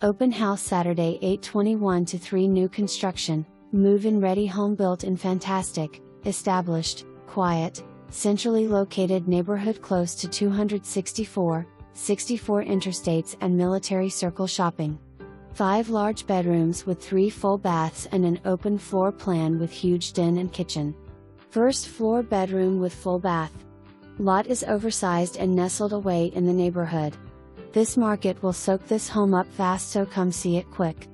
Open house Saturday 8/21 to 3. New construction, move-in ready home built in fantastic, established, quiet, centrally located neighborhood close to 264 interstates and Military Circle shopping. 5 large bedrooms with 3 full baths and an open floor plan with huge den and kitchen. First floor bedroom with full bath. Lot is oversized and nestled away in the neighborhood. This market will soak this home up fast, so come see it quick.